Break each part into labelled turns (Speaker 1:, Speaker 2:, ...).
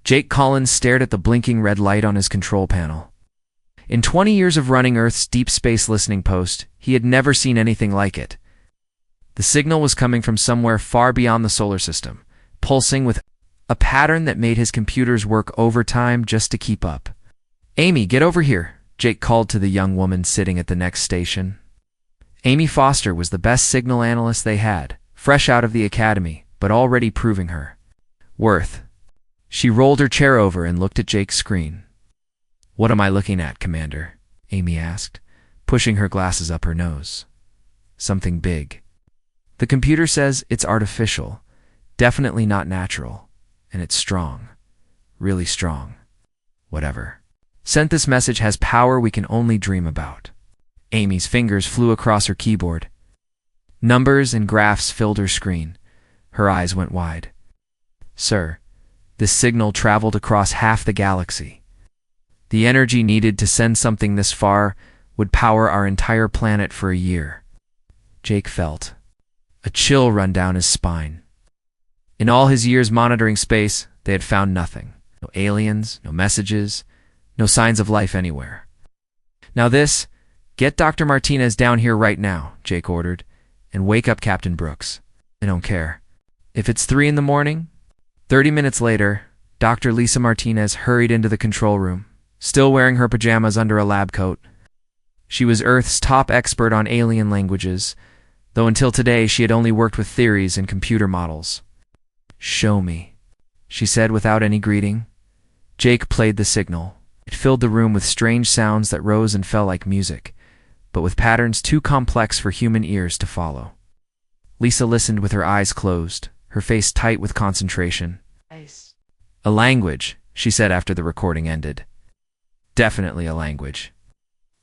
Speaker 1: Jake Collins stared at the blinking red light on his control panel. In 20 years of running Earth's deep space listening post, he had never seen anything like it. The signal was coming from somewhere far beyond the solar system, pulsing with a pattern that made his computers work overtime just to keep up. "Amy, get over here," Jake called to the young woman sitting at the next station. Amy Foster was the best signal analyst they had, fresh out of the academy, but already proving her worth. She rolled her chair over and looked at Jake's screen. "What am I looking at, Commander?" Amy asked, pushing her glasses up her nose. "Something big. The computer says it's artificial, definitely not natural, and it's strong. Really strong. Whatever. Sent this message has power we can only dream about." Amy's fingers flew across her keyboard. Numbers and graphs filled her screen. Her eyes went wide. "Sir, this signal traveled across half the galaxy. The energy needed to send something this far would power our entire planet for a year." Jake felt a chill run down his spine. In all his years monitoring space, they had found nothing. No aliens, no messages, no signs of life anywhere. "Now get Dr. Martinez down here right now," Jake ordered, "and wake up Captain Brooks. I don't care. If it's 3 in the morning?" 30 minutes later, Dr. Lisa Martinez hurried into the control room, still wearing her pajamas under a lab coat. She was Earth's top expert on alien languages, though until today she had only worked with theories and computer models. "Show me," she said without any greeting. Jake played the signal. It filled the room with strange sounds that rose and fell like music, but with patterns too complex for human ears to follow. Lisa listened with her eyes closed, her face tight with concentration. "A language," she said after the recording ended. "Definitely a language.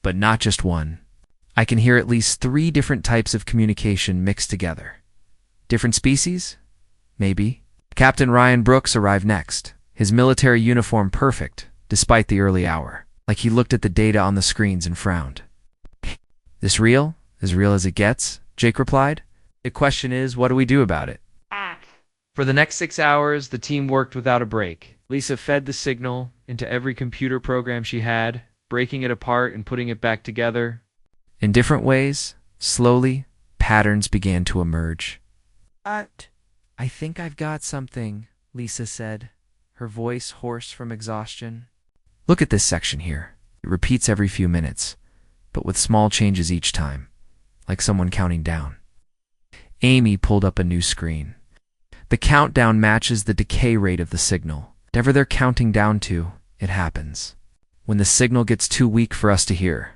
Speaker 1: But not just one. I can hear at least 3 different types of communication mixed together. Different species? Maybe." Captain Ryan Brooks arrived next, his military uniform perfect, despite the early hour, like he looked at the data on the screens and frowned. "This real? As real as it gets?" Jake replied. "The question is, what do we do about it?" For the next 6 hours, the team worked without a break. Lisa fed the signal into every computer program she had, breaking it apart and putting it back together. In different ways, slowly, patterns began to emerge. "I think I've got something," Lisa said, her voice hoarse from exhaustion. "Look at this section here. It repeats every few minutes, but with small changes each time, like someone counting down." Amy pulled up a new screen. The countdown matches the decay rate of the signal. Whatever they're counting down to, it happens. When the signal gets too weak for us to hear.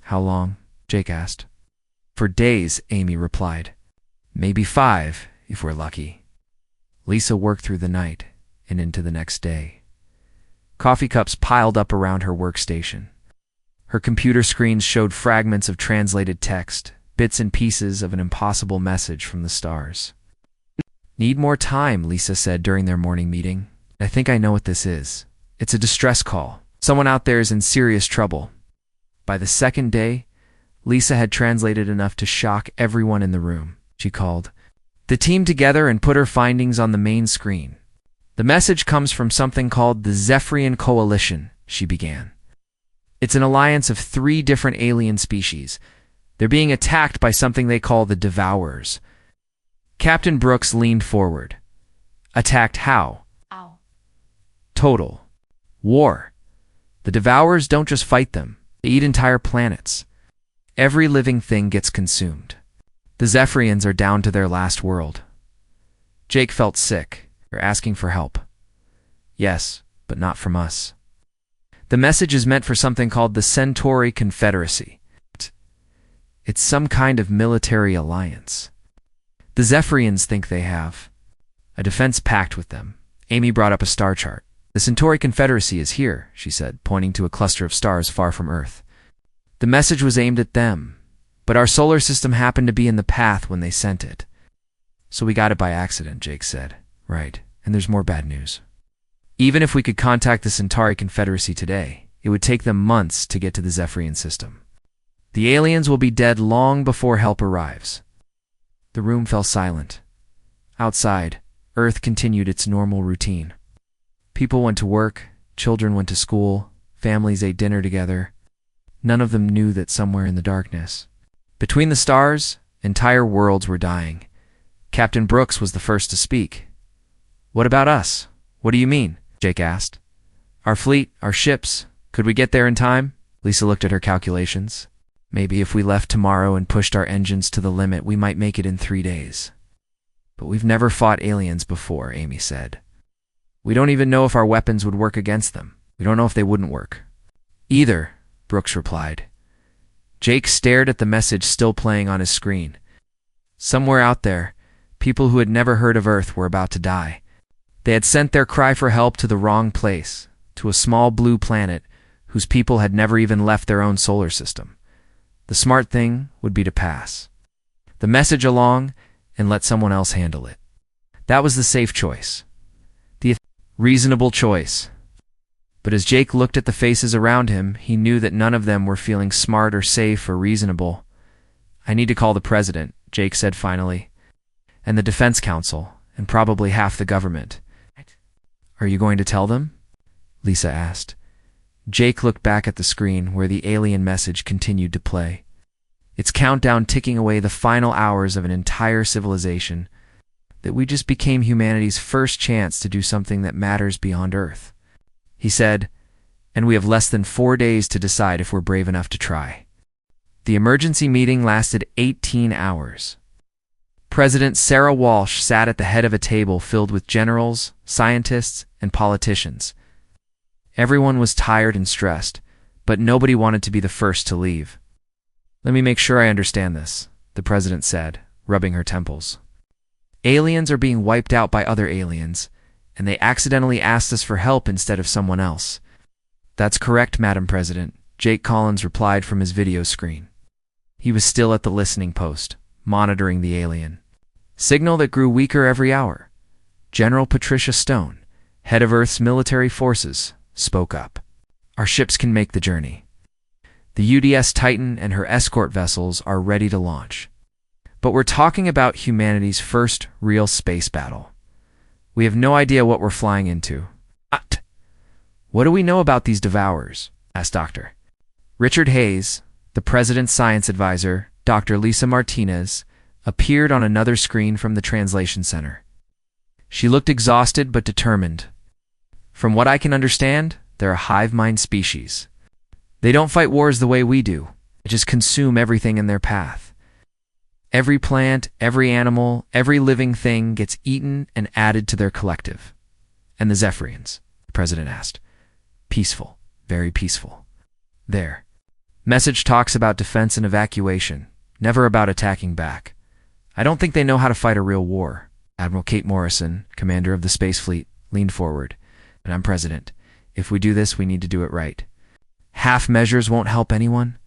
Speaker 1: "How long?" Jake asked. "For days," Amy replied. "Maybe 5, if we're lucky." Lisa worked through the night and into the next day. Coffee cups piled up around her workstation. Her computer screens showed fragments of translated text, bits and pieces of an impossible message from the stars. "Need more time," Lisa said during their morning meeting. "I think I know what this is. It's a distress call. Someone out there is in serious trouble." By the second day, Lisa had translated enough to shock everyone in the room. She called the team together and put her findings on the main screen. "The message comes from something called the Zephrian Coalition," she began. "It's an alliance of 3 different alien species. They're being attacked by something they call the Devourers." Captain Brooks leaned forward. "Attacked how?" "Total. War. The Devourers don't just fight them. They eat entire planets. Every living thing gets consumed. The Zephrians are down to their last world." Jake felt sick. "They're asking for help." "Yes, but not from us. The message is meant for something called the Centauri Confederacy. It's some kind of military alliance. The Zephrians think they have a defense pact with them." Amy brought up a star chart. "The Centauri Confederacy is here," she said, pointing to a cluster of stars far from Earth. "The message was aimed at them, but our solar system happened to be in the path when they sent it. So we got it by accident," Jake said. "Right, and there's more bad news. Even if we could contact the Centauri Confederacy today, it would take them months to get to the Zephrian system. The aliens will be dead long before help arrives." The room fell silent. Outside, Earth continued its normal routine. People went to work, children went to school, families ate dinner together. None of them knew that somewhere in the darkness, between the stars, entire worlds were dying. Captain Brooks was the first to speak. "What about us? What do you mean?" Jake asked. "Our fleet, our ships. Could we get there in time?" Lisa looked at her calculations. "Maybe if we left tomorrow and pushed our engines to the limit, we might make it in 3 days. But we've never fought aliens before," Amy said. "We don't even know if our weapons would work against them. We don't know if they wouldn't work." "Either," Brooks replied. Jake stared at the message still playing on his screen. Somewhere out there, people who had never heard of Earth were about to die. They had sent their cry for help to the wrong place, to a small blue planet whose people had never even left their own solar system. The smart thing would be to pass the message along and let someone else handle it. That was the safe choice, the reasonable choice. But as Jake looked at the faces around him, he knew that none of them were feeling smart or safe or reasonable. "I need to call the president," Jake said finally, "and the defense council, and probably half the government." "Are you going to tell them?" Lisa asked. Jake looked back at the screen where the alien message continued to play, its countdown ticking away the final hours of an entire civilization, that we just became humanity's first chance to do something that matters beyond Earth. He said, "And we have less than 4 days to decide if we're brave enough to try." The emergency meeting lasted 18 hours. President Sarah Walsh sat at the head of a table filled with generals, scientists, and politicians. Everyone was tired and stressed, but nobody wanted to be the first to leave. "Let me make sure I understand this," the president said, rubbing her temples. "Aliens are being wiped out by other aliens, and they accidentally asked us for help instead of someone else." "That's correct, Madam President," Jake Collins replied from his video screen. He was still at the listening post, monitoring the alien signal that grew weaker every hour. General Patricia Stone, head of Earth's military forces, spoke up. "Our ships can make the journey. The UDS Titan and her escort vessels are ready to launch. But we're talking about humanity's first real space battle. We have no idea what we're flying into." "What do we know about these Devourers?" asked Dr. Richard Hayes. The president's science advisor, Dr. Lisa Martinez, appeared on another screen from the translation center. She looked exhausted but determined. "From what I can understand, they're a hive mind species. They don't fight wars the way we do. They just consume everything in their path. Every plant, every animal, every living thing gets eaten and added to their collective." "And the Zephrians?" the president asked. "Peaceful, very peaceful. Their message talks about defense and evacuation, never about attacking back. I don't think they know how to fight a real war." Admiral Kate Morrison, commander of the Space Fleet, leaned forward. "And I'm president. If we do this, we need to do it right. Half measures won't help anyone.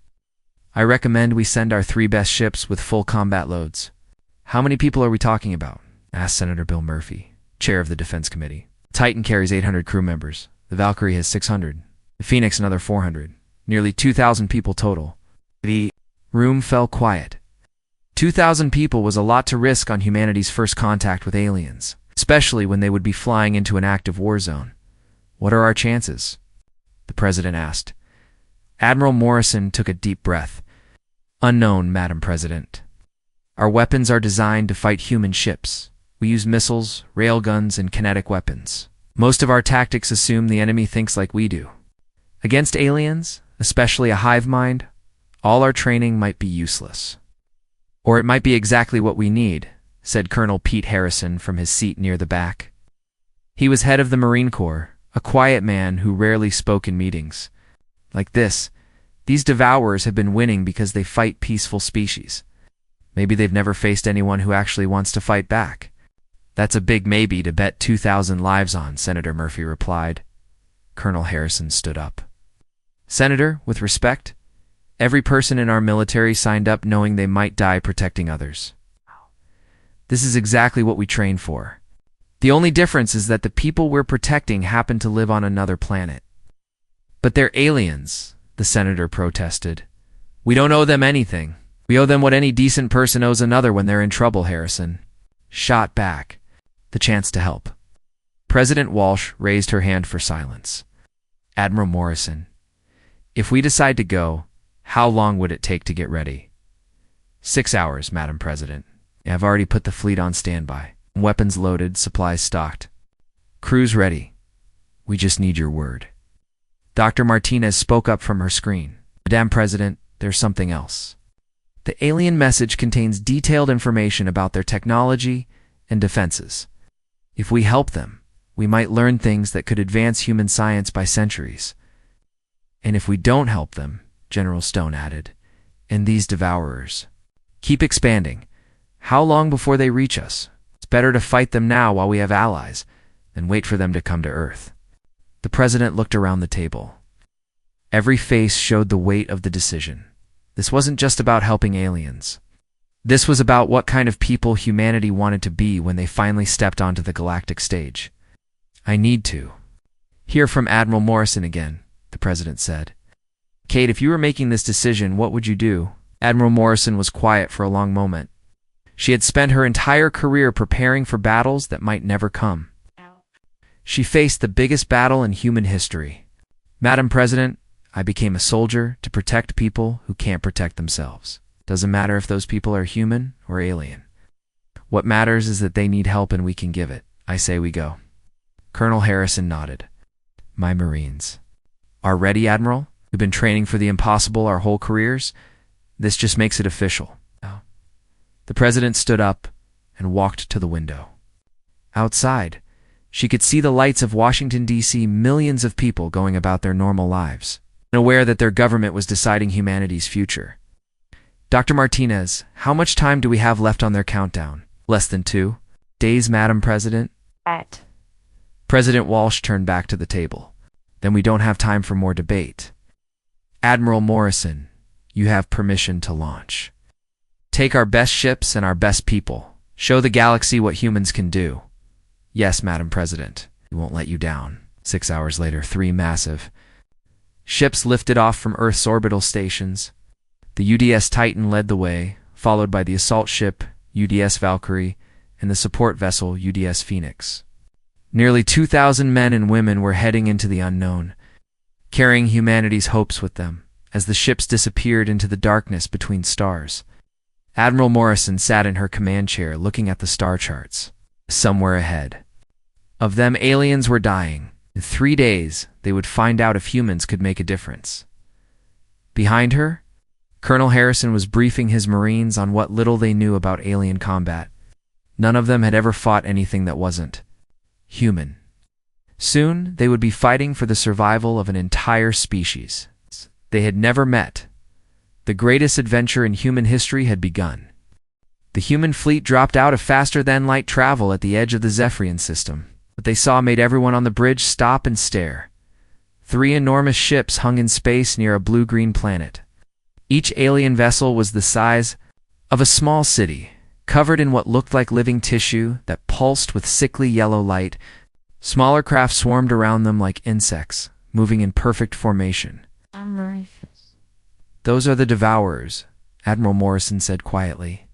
Speaker 1: I recommend we send our 3 best ships with full combat loads." "How many people are we talking about?" asked Senator Bill Murphy, chair of the Defense Committee. "Titan carries 800 crew members. The Valkyrie has 600. The Phoenix another 400. Nearly 2,000 people total." The room fell quiet. 2,000 people was a lot to risk on humanity's first contact with aliens, especially when they would be flying into an active war zone. "What are our chances?" the president asked. Admiral Morrison took a deep breath. "Unknown, Madam President. Our weapons are designed to fight human ships. We use missiles, railguns, and kinetic weapons. Most of our tactics assume the enemy thinks like we do. Against aliens, especially a hive mind, all our training might be useless. Or it might be exactly what we need," said Colonel Pete Harrison from his seat near the back. He was head of the Marine Corps, a quiet man who rarely spoke in meetings. "Like this, these Devourers have been winning because they fight peaceful species. Maybe they've never faced anyone who actually wants to fight back." "That's a big maybe to bet 2,000 lives on," Senator Murphy replied. Colonel Harrison stood up. "Senator, with respect, every person in our military signed up knowing they might die protecting others. This is exactly what we train for. The only difference is that the people we're protecting happen to live on another planet." "But they're aliens," the senator protested. "We don't owe them anything. We owe them what any decent person owes another when they're in trouble," Harrison shot back. "The chance to help." President Walsh raised her hand for silence. Admiral Morrison, if we decide to go, how long would it take to get ready? 6 hours, Madam President. I've already put the fleet on standby. Weapons loaded, supplies stocked. Crews ready. We just need your word. Dr. Martinez spoke up from her screen. Madam President, there's something else. The alien message contains detailed information about their technology and defenses. If we help them, we might learn things that could advance human science by centuries. And if we don't help them, General Stone added, and these Devourers keep expanding, how long before they reach us? It's better to fight them now while we have allies than wait for them to come to Earth. The president looked around the table. Every face showed the weight of the decision. This wasn't just about helping aliens. This was about what kind of people humanity wanted to be when they finally stepped onto the galactic stage. I need to hear from Admiral Morrison again, the president said. Kate, if you were making this decision, what would you do? Admiral Morrison was quiet for a long moment. She had spent her entire career preparing for battles that might never come. She faced the biggest battle in human history. Madam President, I became a soldier to protect people who can't protect themselves. Doesn't matter if those people are human or alien. What matters is that they need help and we can give it. I say we go. Colonel Harrison nodded. My Marines are ready, Admiral. We've been training for the impossible our whole careers. This just makes it official. The president stood up and walked to the window. Outside, she could see the lights of Washington, D.C., millions of people going about their normal lives, aware that their government was deciding humanity's future. Dr. Martinez, how much time do we have left on their countdown? Less than 2 days, Madam President. President Walsh turned back to the table. Then we don't have time for more debate. Admiral Morrison, you have permission to launch. Take our best ships and our best people. Show the galaxy what humans can do. Yes, Madam President. We won't let you down. 6 hours later, 3 massive ships lifted off from Earth's orbital stations. The UDS Titan led the way, followed by the assault ship UDS Valkyrie and the support vessel UDS Phoenix. Nearly 2,000 men and women were heading into the unknown, carrying humanity's hopes with them as the ships disappeared into the darkness between stars. Admiral Morrison sat in her command chair looking at the star charts. Somewhere ahead of them, aliens were dying. In 3 days, they would find out if humans could make a difference. Behind her, Colonel Harrison was briefing his Marines on what little they knew about alien combat. None of them had ever fought anything that wasn't human. Soon, they would be fighting for the survival of an entire species they had never met. The greatest adventure in human history had begun. The human fleet dropped out of faster-than-light travel at the edge of the Zephrian system. What they saw made everyone on the bridge stop and stare. 3 enormous ships hung in space near a blue-green planet. Each alien vessel was the size of a small city, covered in what looked like living tissue that pulsed with sickly yellow light. Smaller craft swarmed around them like insects, moving in perfect formation. Those are the Devourers, Admiral Morrison said quietly.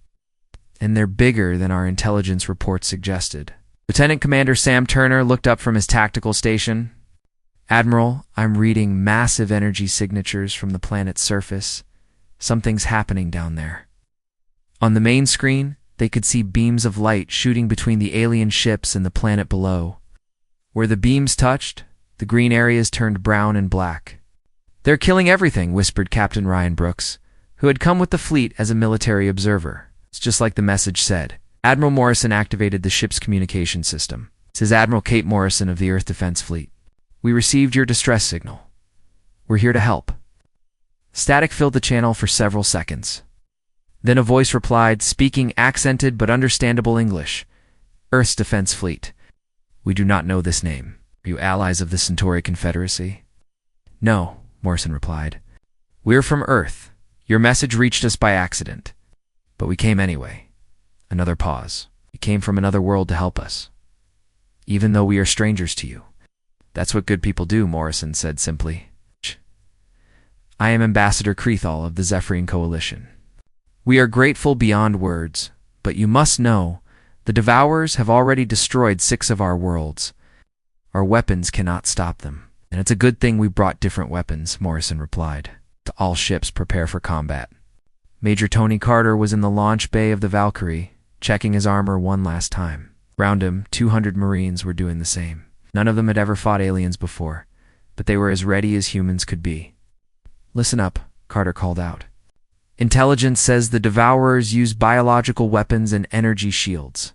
Speaker 1: And they're bigger than our intelligence reports suggested. Lieutenant Commander Sam Turner looked up from his tactical station. Admiral, I'm reading massive energy signatures from the planet's surface. Something's happening down there. On the main screen, they could see beams of light shooting between the alien ships and the planet below. Where the beams touched, the green areas turned brown and black. They're killing everything, whispered Captain Ryan Brooks, who had come with the fleet as a military observer. It's just like the message said. Admiral Morrison activated the ship's communication system. Says Admiral Kate Morrison of the Earth Defense Fleet. We received your distress signal. We're here to help. Static filled the channel for several seconds. Then a voice replied, speaking accented but understandable English. Earth's Defense Fleet. We do not know this name. Are you allies of the Centauri Confederacy? No, Morrison replied. We're from Earth. Your message reached us by accident. But we came anyway. Another pause. You came from another world to help us. Even though we are strangers to you. That's what good people do, Morrison said simply. I am Ambassador Creethal of the Zephrian Coalition. We are grateful beyond words, but you must know, the Devourers have already destroyed 6 of our worlds. Our weapons cannot stop them. And it's a good thing we brought different weapons, Morrison replied. To all ships, prepare for combat. Major Tony Carter was in the launch bay of the Valkyrie, checking his armor one last time. Around him, 200 Marines were doing the same. None of them had ever fought aliens before, but they were as ready as humans could be. Listen up, Carter called out. Intelligence says the Devourers use biological weapons and energy shields.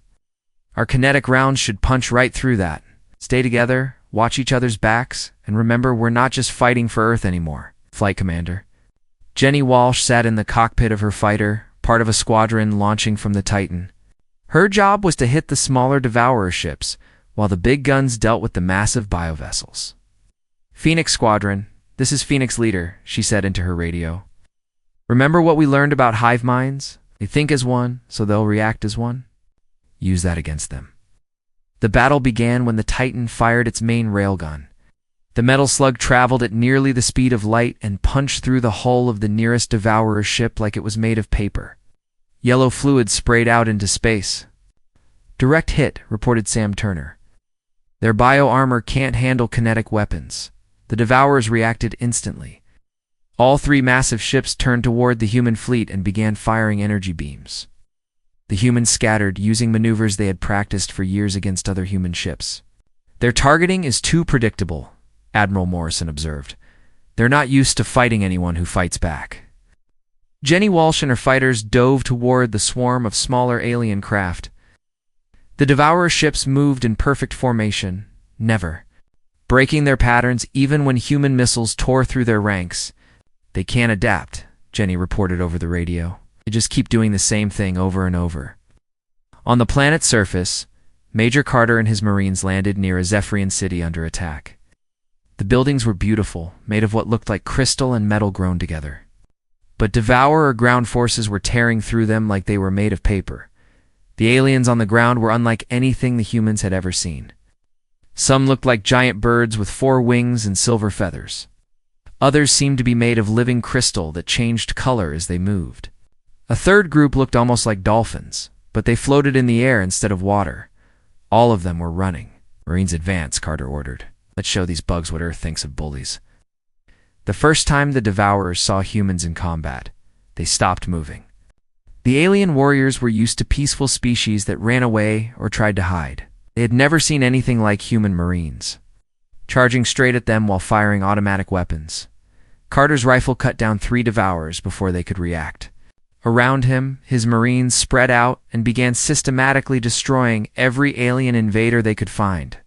Speaker 1: Our kinetic rounds should punch right through that. Stay together, watch each other's backs, and remember we're not just fighting for Earth anymore. Flight Commander. Jenny Walsh sat in the cockpit of her fighter, part of a squadron launching from the Titan. Her job was to hit the smaller Devourer ships, while the big guns dealt with the massive biovessels. Phoenix Squadron, this is Phoenix Leader, she said into her radio. Remember what we learned about hive minds? They think as one, so they'll react as one. Use that against them. The battle began when the Titan fired its main railgun. The metal slug traveled at nearly the speed of light and punched through the hull of the nearest Devourer ship like it was made of paper. Yellow fluid sprayed out into space. Direct hit, reported Sam Turner. Their bio-armor can't handle kinetic weapons. The Devourers reacted instantly. All three massive ships turned toward the human fleet and began firing energy beams. The humans scattered, using maneuvers they had practiced for years against other human ships. Their targeting is too predictable, Admiral Morrison observed. They're not used to fighting anyone who fights back. Jenny Walsh and her fighters dove toward the swarm of smaller alien craft. The Devourer ships moved in perfect formation, never breaking their patterns even when human missiles tore through their ranks. They can't adapt, Jenny reported over the radio. They just keep doing the same thing over and over. On the planet's surface, Major Carter and his Marines landed near a Zephrian city under attack. The buildings were beautiful, made of what looked like crystal and metal grown together. But Devourer ground forces were tearing through them like they were made of paper. The aliens on the ground were unlike anything the humans had ever seen. Some looked like giant birds with 4 wings and silver feathers. Others seemed to be made of living crystal that changed color as they moved. A third group looked almost like dolphins, but they floated in the air instead of water. All of them were running. Marines advance, Carter ordered. Let's show these bugs what Earth thinks of bullies. The first time the Devourers saw humans in combat, they stopped moving. The alien warriors were used to peaceful species that ran away or tried to hide. They had never seen anything like human Marines, charging straight at them while firing automatic weapons. Carter's rifle cut down 3 Devourers before they could react. Around him, his Marines spread out and began systematically destroying every alien invader they could find.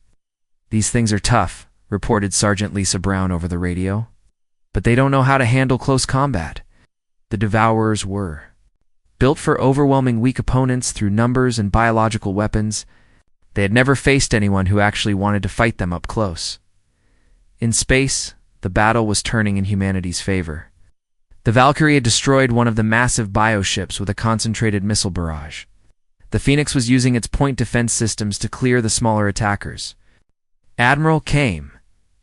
Speaker 1: These things are tough, reported Sergeant Lisa Brown over the radio. But they don't know how to handle close combat. The Devourers were. Built for overwhelming weak opponents through numbers and biological weapons, they had never faced anyone who actually wanted to fight them up close. In space, the battle was turning in humanity's favor. The Valkyrie had destroyed one of the massive bioships with a concentrated missile barrage. The Phoenix was using its point defense systems to clear the smaller attackers. Admiral came,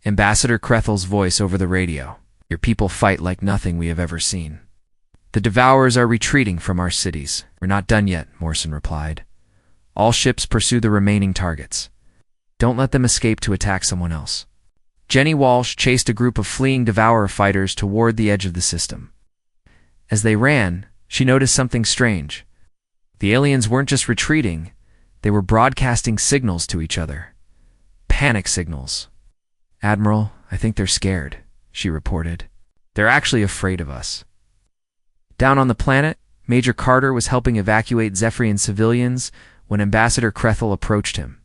Speaker 1: Ambassador Krethel's voice over the radio. Your people fight like nothing we have ever seen. The Devourers are retreating from our cities. We're not done yet, Morrison replied. All ships pursue the remaining targets. Don't let them escape to attack someone else. Jenny Walsh chased a group of fleeing Devourer fighters toward the edge of the system. As they ran, she noticed something strange. The aliens weren't just retreating, they were broadcasting signals to each other. Panic signals. Admiral, I think they're scared, she reported. They're actually afraid of us. Down on the planet, Major Carter was helping evacuate Zephrian civilians when Ambassador Krethel approached him.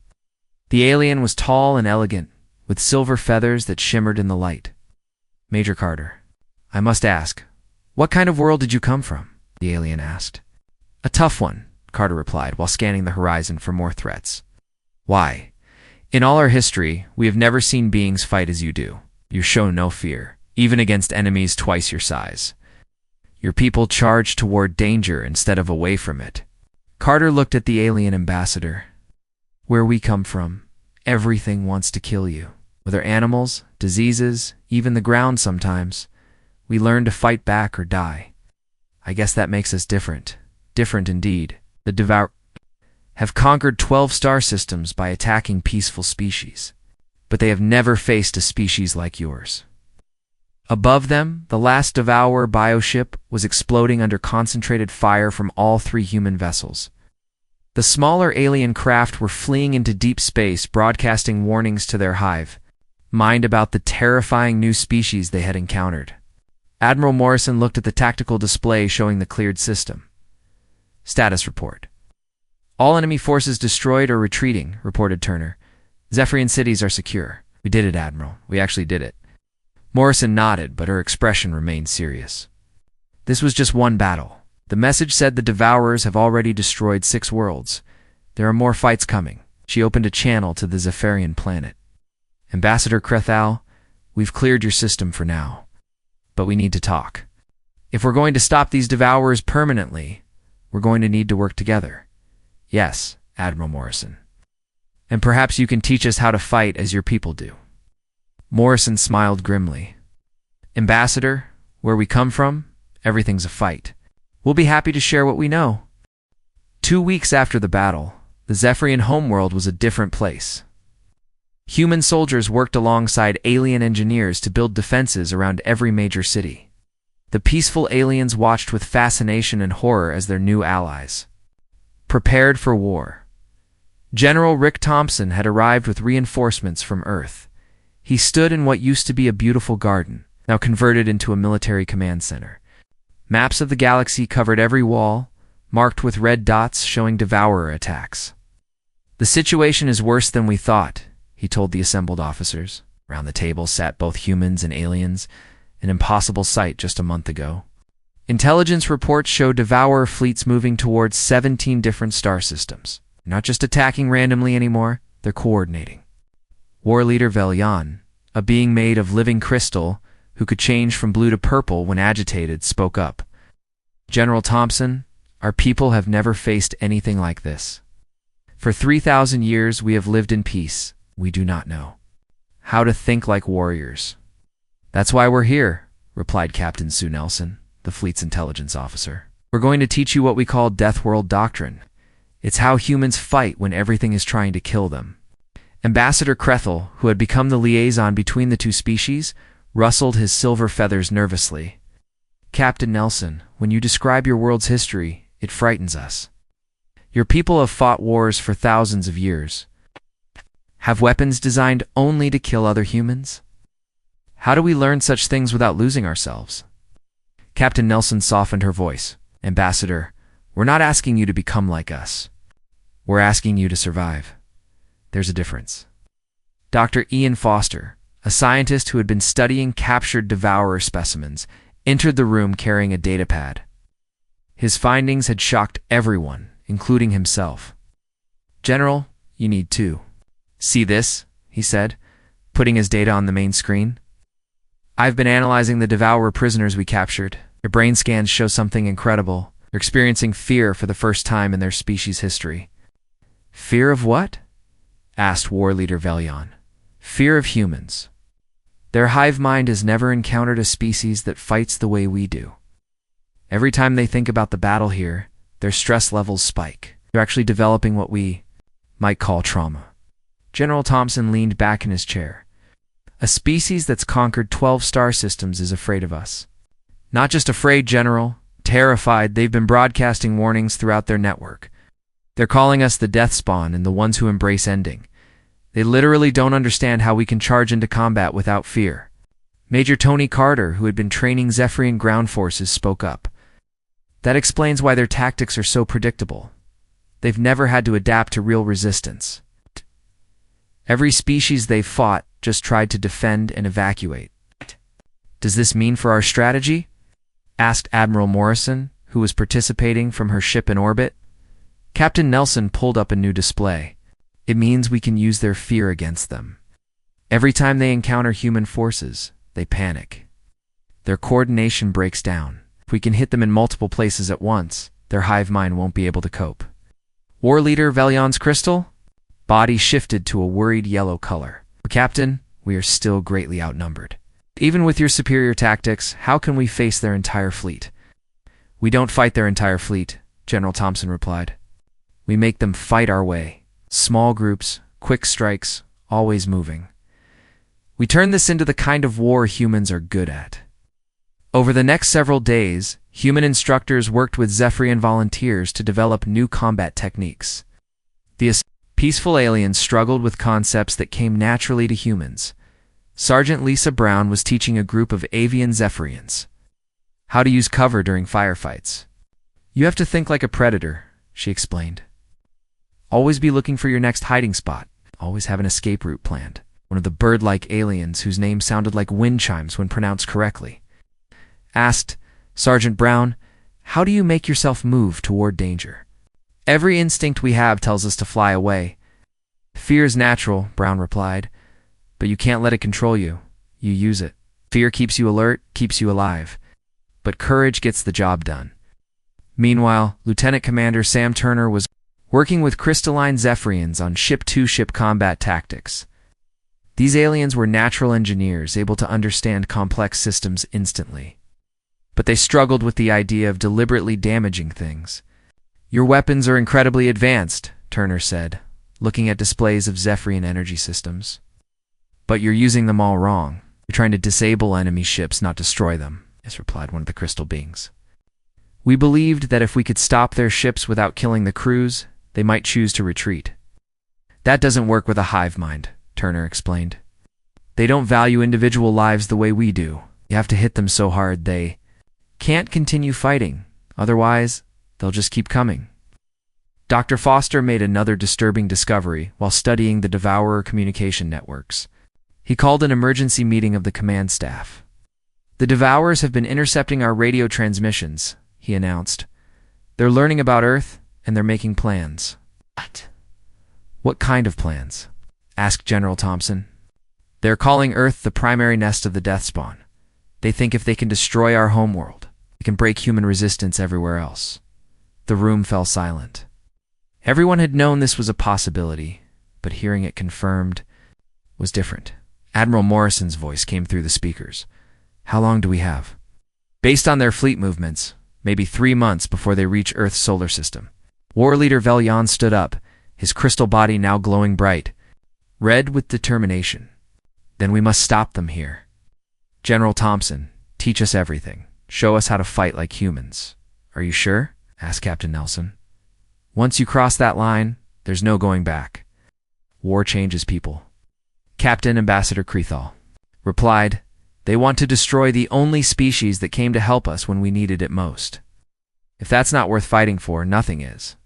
Speaker 1: The alien was tall and elegant, with silver feathers that shimmered in the light. Major Carter, I must ask, what kind of world did you come from? The alien asked. A tough one, Carter replied while scanning the horizon for more threats. Why? In all our history, we have never seen beings fight as you do. You show no fear, even against enemies twice your size. Your people charge toward danger instead of away from it. Carter looked at the alien ambassador. Where we come from, everything wants to kill you. Whether animals, diseases, even the ground sometimes. We learn to fight back or die. I guess that makes us different. Different indeed. The Devourers have conquered 12 star systems by attacking peaceful species. but they have never faced a species like yours. Above them, the last Devourer bioship was exploding under concentrated fire from all 3 human vessels. The smaller alien craft were fleeing into deep space, broadcasting warnings to their hive mind about the terrifying new species they had encountered. Admiral Morrison looked at the tactical display showing the cleared system. Status report. All enemy forces destroyed or retreating, reported Turner. Zephrian cities are secure. We did it, Admiral. We actually did it. Morrison nodded, but her expression remained serious. This was just one battle. The message said the Devourers have already destroyed 6 worlds. There are more fights coming. She opened a channel to the Zephrian planet. Ambassador Krethal, we've cleared your system for now. But we need to talk. If we're going to stop these Devourers permanently, we're going to need to work together. Yes, Admiral Morrison. And perhaps you can teach us how to fight as your people do. Morrison smiled grimly. Ambassador, where we come from, everything's a fight. We'll be happy to share what we know. 2 weeks after the battle, the Zephrian homeworld was a different place. Human soldiers worked alongside alien engineers to build defenses around every major city. The peaceful aliens watched with fascination and horror as their new allies prepared for war. General Rick Thompson had arrived with reinforcements from Earth. He stood in what used to be a beautiful garden, now converted into a military command center. Maps of the galaxy covered every wall, marked with red dots showing Devourer attacks. The situation is worse than we thought, he told the assembled officers. Around the table sat both humans and aliens, an impossible sight just a month ago. Intelligence reports show Devourer fleets moving towards 17 different star systems. They're not just attacking randomly anymore, they're coordinating. War leader Velyan, a being made of living crystal who could change from blue to purple when agitated, spoke up. General Thompson, our people have never faced anything like this. For 3,000 years we have lived in peace. We do not know how to think like warriors. That's why we're here, replied Captain Sue Nelson, the fleet's intelligence officer. We're going to teach you what we call Deathworld Doctrine. It's how humans fight when everything is trying to kill them. Ambassador Krethal, who had become the liaison between the 2 species, rustled his silver feathers nervously. Captain Nelson, when you describe your world's history, it frightens us. Your people have fought wars for thousands of years. Have weapons designed only to kill other humans? How do we learn such things without losing ourselves? Captain Nelson softened her voice. Ambassador, we're not asking you to become like us. We're asking you to survive. There's a difference. Dr. Ian Foster, a scientist who had been studying captured Devourer specimens, entered the room carrying a datapad. His findings had shocked everyone, including himself. General, you need to see this, he said, putting his data on the main screen. I've been analyzing the Devourer prisoners we captured. Their brain scans show something incredible. They're experiencing fear for the first time in their species' history. Fear of what? Asked War Leader Velyan. Fear of humans. Their hive mind has never encountered a species that fights the way we do. Every time they think about the battle here, their stress levels spike. They're actually developing what we might call trauma. General Thompson leaned back in his chair. A species that's conquered 12 star systems is afraid of us. Not just afraid, General. Terrified, they've been broadcasting warnings throughout their network. They're calling us the death spawn and the ones who embrace ending. They literally don't understand how we can charge into combat without fear. Major Tony Carter, who had been training Zephrian ground forces, spoke up. That explains why their tactics are so predictable. They've never had to adapt to real resistance. Every species they've fought just tried to defend and evacuate. Does this mean for our strategy? Asked Admiral Morrison, who was participating from her ship in orbit. Captain Nelson pulled up a new display. It means we can use their fear against them. Every time they encounter human forces, they panic. Their coordination breaks down. If we can hit them in multiple places at once, their hive mind won't be able to cope. War Leader Velyan's crystal? Body shifted to a worried yellow color. Captain, we are still greatly outnumbered. Even with your superior tactics, how can we face their entire fleet? We don't fight their entire fleet, General Thompson replied. We make them fight our way. Small groups, quick strikes, always moving. We turn this into the kind of war humans are good at. Over the next several days, human instructors worked with Zephrian volunteers to develop new combat techniques. The peaceful aliens struggled with concepts that came naturally to humans. Sergeant Lisa Brown was teaching a group of avian Zephrians how to use cover during firefights. You have to think like a predator, she explained. Always be looking for your next hiding spot. Always have an escape route planned. One of the bird-like aliens whose name sounded like wind chimes when pronounced correctly asked Sergeant Brown, "How do you make yourself move toward danger?" "Every instinct we have tells us to fly away." "Fear is natural," Brown replied, "but you can't let it control you. You use it. Fear keeps you alert, keeps you alive. But courage gets the job done." Meanwhile, Lieutenant Commander Sam Turner was working with crystalline Zephrians on ship-to-ship combat tactics. These aliens were natural engineers able to understand complex systems instantly. But they struggled with the idea of deliberately damaging things. "Your weapons are incredibly advanced," Turner said, looking at displays of Zephrian energy systems. "But you're using them all wrong. You're trying to disable enemy ships, not destroy them," replied one of the crystal beings. "We believed that if we could stop their ships without killing the crews, they might choose to retreat." "That doesn't work with a hive mind," Turner explained. "They don't value individual lives the way we do. You have to hit them so hard they can't continue fighting. Otherwise, they'll just keep coming." Dr. Foster made another disturbing discovery while studying the Devourer communication networks. He called an emergency meeting of the command staff. "The Devourers have been intercepting our radio transmissions," he announced. "They're learning about Earth, and they're making plans." "What kind of plans?" asked General Thompson. "They're calling Earth the primary nest of the death spawn. They think if they can destroy our homeworld, they can break human resistance everywhere else." The room fell silent. Everyone had known this was a possibility, but hearing it confirmed was different. Admiral Morrison's voice came through the speakers. "How long do we have?" "Based on their fleet movements, maybe 3 months before they reach Earth's solar system." War Leader Velyan stood up, his crystal body now glowing bright, red with determination. "Then we must stop them here. General Thompson, teach us everything. Show us how to fight like humans." "Are you sure?" asked Captain Nelson. "Once you cross that line, there's no going back. War changes people." Captain Ambassador Krethal replied, "They want to destroy the only species that came to help us when we needed it most. If that's not worth fighting for, nothing is."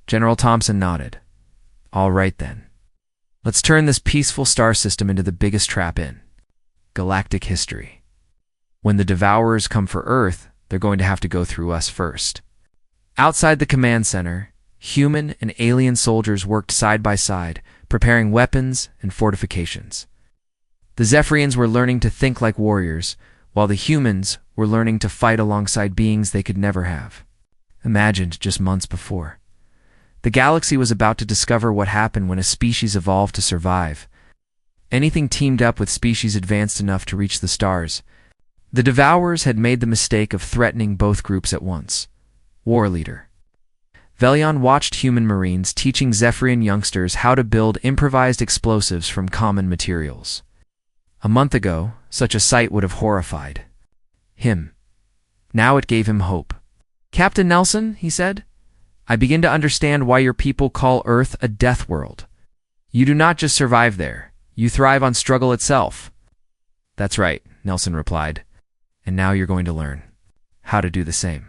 Speaker 1: General Thompson nodded. "All right then. Let's turn this peaceful star system into the biggest trap in galactic history. When the Devourers come for Earth, they're going to have to go through us first." Outside the command center, human and alien soldiers worked side by side, preparing weapons and fortifications. The Zephrians were learning to think like warriors, while the humans were learning to fight alongside beings they could never have imagined just months before. The galaxy was about to discover what happened when a species evolved to survive. Anything teamed up with species advanced enough to reach the stars. The Devourers had made the mistake of threatening both groups at once. War Leader Velyan watched human marines teaching Zephrian youngsters how to build improvised explosives from common materials. A month ago, such a sight would have horrified him. Now it gave him hope. "Captain Nelson," he said, "I begin to understand why your people call Earth a death world. You do not just survive there. You thrive on struggle itself." "That's right," Nelson replied. "And now you're going to learn how to do the same."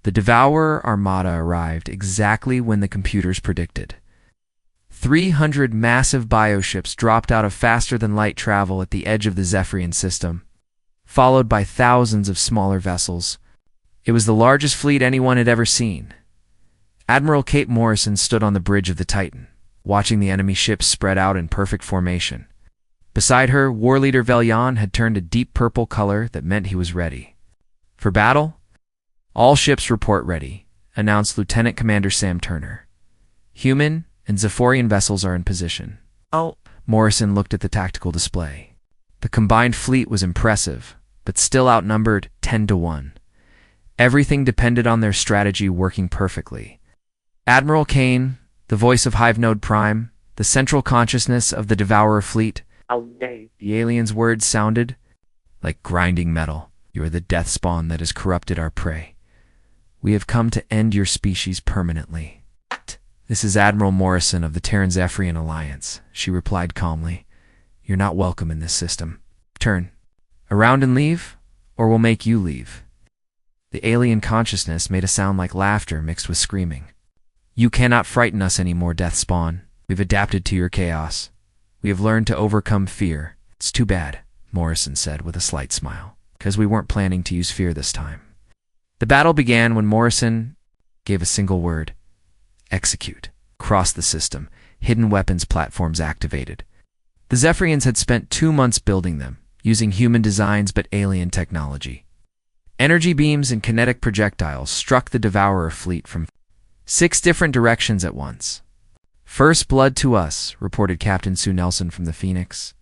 Speaker 1: The Devourer Armada arrived exactly when the computers predicted. 300 massive bioships dropped out of faster-than-light travel at the edge of the Zephrian system, followed by thousands of smaller vessels. It was the largest fleet anyone had ever seen. Admiral Kate Morrison stood on the bridge of the Titan, watching the enemy ships spread out in perfect formation. Beside her, War Leader Velyan had turned a deep purple color that meant he was ready. "For battle? All ships report ready," announced Lieutenant Commander Sam Turner. "Human and Zephorian vessels are in position."
Speaker 2: "Oh."
Speaker 1: Morrison looked at the tactical display. The combined fleet was impressive, but still outnumbered 10 to 1. Everything depended on their strategy working perfectly. Admiral Kane, the voice of Hive Node Prime, the central consciousness of the Devourer fleet, The alien's words sounded like grinding metal. You are the death spawn that has corrupted our prey. We have come to end your species permanently. This is Admiral Morrison of the Terran-Zephrian Alliance, she replied calmly. You're not welcome in this system. Turn around and leave, or we'll make you leave. The alien consciousness made a sound like laughter mixed with screaming. You cannot frighten us anymore, Death Spawn. We've adapted to your chaos. We have learned to overcome fear. It's too bad, Morrison said with a slight smile, because we weren't planning to use fear this time. The battle began when Morrison gave a single word. Execute. Across the system, hidden weapons platforms activated. The Zephrians had spent 2 months building them, using human designs but alien technology. Energy beams and kinetic projectiles struck the Devourer fleet from 6 different directions at once. First blood to us, reported Captain Sue Nelson from the Phoenix.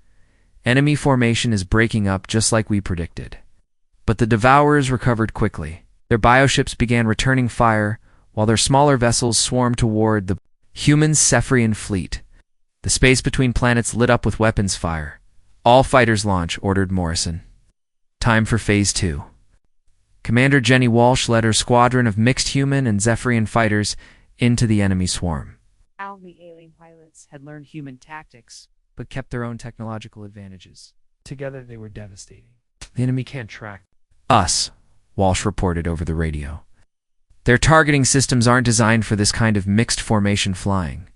Speaker 1: Enemy formation is breaking up just like we predicted. But the Devourers recovered quickly. Their bioships began returning fire, while their smaller vessels swarmed toward the human Zephrian fleet. The space between planets lit up with weapons fire. All fighters launch, ordered Morrison. Time for Phase 2. Commander Jenny Walsh led her squadron of mixed human and Zephrian fighters into the enemy swarm.
Speaker 2: All the alien pilots
Speaker 1: Had learned human tactics, but kept their own technological advantages. Together they were devastating. The enemy can't track us, Walsh reported over the radio. Their targeting systems aren't designed for this kind of mixed formation flying.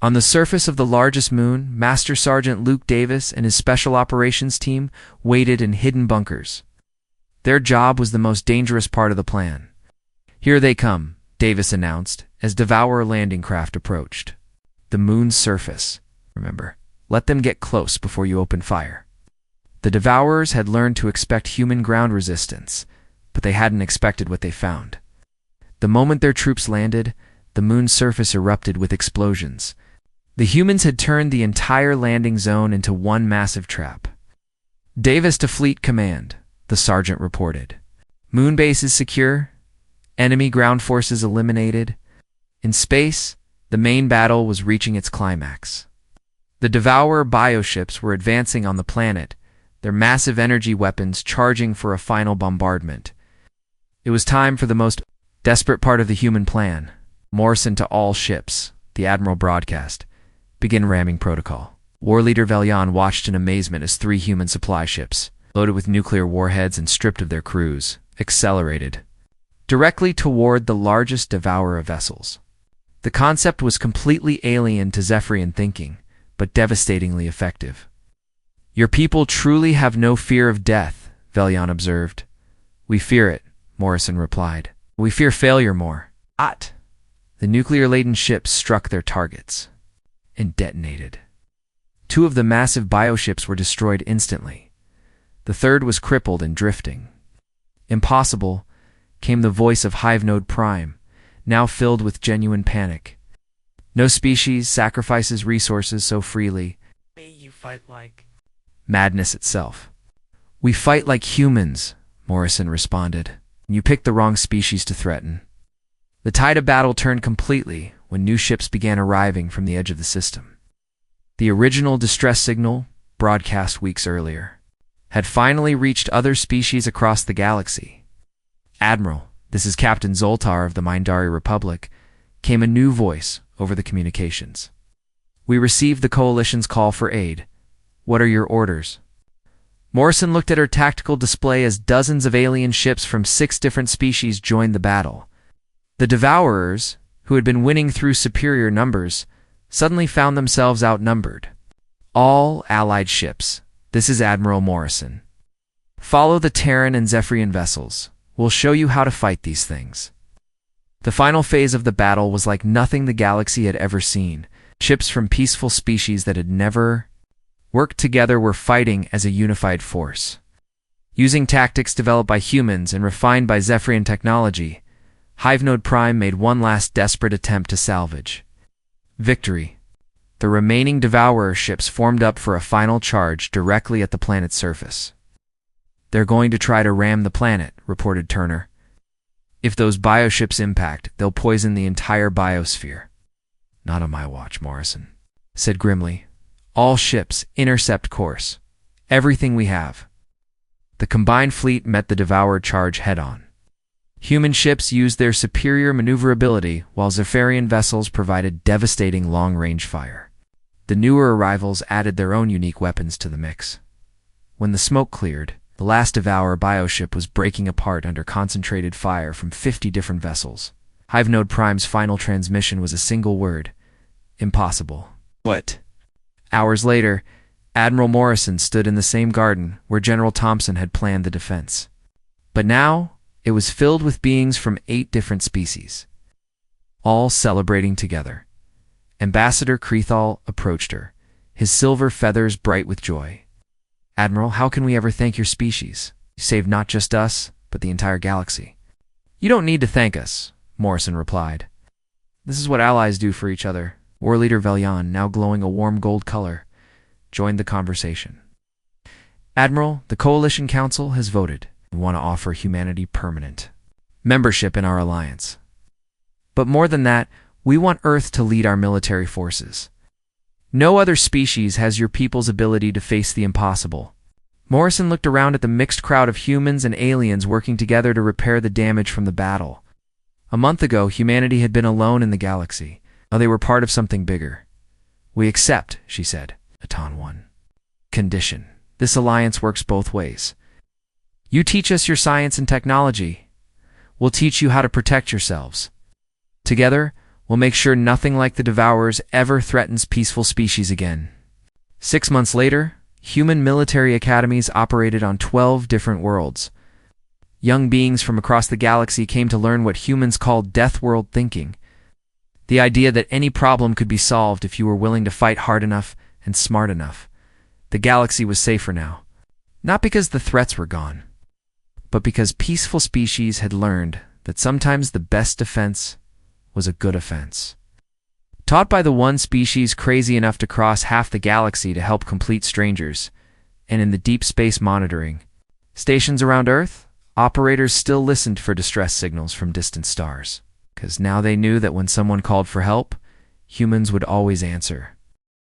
Speaker 1: On the surface of the largest moon, Master Sergeant Luke Davis and his special operations team waited in hidden bunkers. Their job was the most dangerous part of the plan. Here they come, Davis announced, as Devourer landing craft approached. The moon's surface. Remember, let them get close before you open fire. The Devourers had learned to expect human ground resistance, but they hadn't expected what they found. The moment their troops landed, the moon's surface erupted with explosions. The humans had turned the entire landing zone into one massive trap. Davis to Fleet Command, the sergeant reported. Moon base is secure. Enemy ground forces eliminated. In space, the main battle was reaching its climax. The Devourer bioships were advancing on the planet, their massive energy weapons charging for a final bombardment. It was time for the most desperate part of the human plan. Morrison to all ships, the Admiral broadcast. Begin ramming protocol. War Leader Velyan watched in amazement as 3 human supply ships, loaded with nuclear warheads and stripped of their crews, accelerated directly toward the largest Devourer vessels. The concept was completely alien to Zephrian thinking, but devastatingly effective. Your people truly have no fear of death, Velyan observed. We fear it, Morrison replied. We fear failure more. The nuclear-laden ships struck their targets and detonated. 2 of the massive bioships were destroyed instantly. The third was crippled and drifting. Impossible, came the voice of Hive Node Prime, now filled with genuine panic. No species sacrifices resources so freely.
Speaker 2: May you fight like
Speaker 1: Madness itself. We fight like humans, Morrison responded. You picked the wrong species to threaten. The tide of battle turned completely when new ships began arriving from the edge of the system. The original distress signal, broadcast weeks earlier, had finally reached other species across the galaxy. Admiral, this is Captain Zoltar of the Mindari Republic, came a new voice over the communications. We received the Coalition's call for aid. What are your orders? Morrison looked at her tactical display as dozens of alien ships from 6 different species joined the battle. The Devourers, who had been winning through superior numbers, suddenly found themselves outnumbered. All allied ships. This is Admiral Morrison. Follow the Terran and Zephrian vessels. We'll show you how to fight these things. The final phase of the battle was like nothing the galaxy had ever seen. Ships from peaceful species that had never worked together were fighting as a unified force. Using tactics developed by humans and refined by Zephrian technology, Hive Node Prime made one last desperate attempt to salvage victory. The remaining Devourer ships formed up for a final charge directly at the planet's surface. They're going to try to ram the planet, reported Turner. If those bioships impact, they'll poison the entire biosphere. Not on my watch, Morrison said grimly. All ships, intercept course. Everything we have. The combined fleet met the Devourer charge head-on. Human ships used their superior maneuverability, while Zephrian vessels provided devastating long-range fire. The newer arrivals added their own unique weapons to the mix. When the smoke cleared, the last Devourer bioship was breaking apart under concentrated fire from 50 different vessels. Hivenode Prime's final transmission was a single word: impossible.
Speaker 3: What?
Speaker 1: Hours later, Admiral Morrison stood in the same garden where General Thompson had planned the defense. But now, it was filled with beings from 8 different species, all celebrating together. Ambassador Creethal approached her, his silver feathers bright with joy. "Admiral, how can we ever thank your species? You saved not just us, but the entire galaxy." "You don't need to thank us," Morrison replied. "This is what allies do for each other." War Leader Velyan, now glowing a warm gold color, joined the conversation. "Admiral, the Coalition Council has voted. We want to offer humanity permanent membership in our alliance. But more than that, we want Earth to lead our military forces. No other species has your people's ability to face the impossible." Morrison looked around at the mixed crowd of humans and aliens working together to repair the damage from the battle. A month ago, humanity had been alone in the galaxy. Now they were part of something bigger. "We accept," she said. Atan 1. Condition. This alliance works both ways. You teach us your science and technology. We'll teach you how to protect yourselves. Together, we'll make sure nothing like the Devourers ever threatens peaceful species again. 6 months later, human military academies operated on 12 different worlds. Young beings from across the galaxy came to learn what humans called Deathworld thinking. The idea that any problem could be solved if you were willing to fight hard enough and smart enough. The galaxy was safer now. Not because the threats were gone, but because peaceful species had learned that sometimes the best defense was a good offense. Taught by the one species crazy enough to cross half the galaxy to help complete strangers, and in the deep space monitoring stations around Earth, operators still listened for distress signals from distant stars, because now they knew that when someone called for help, humans would always answer.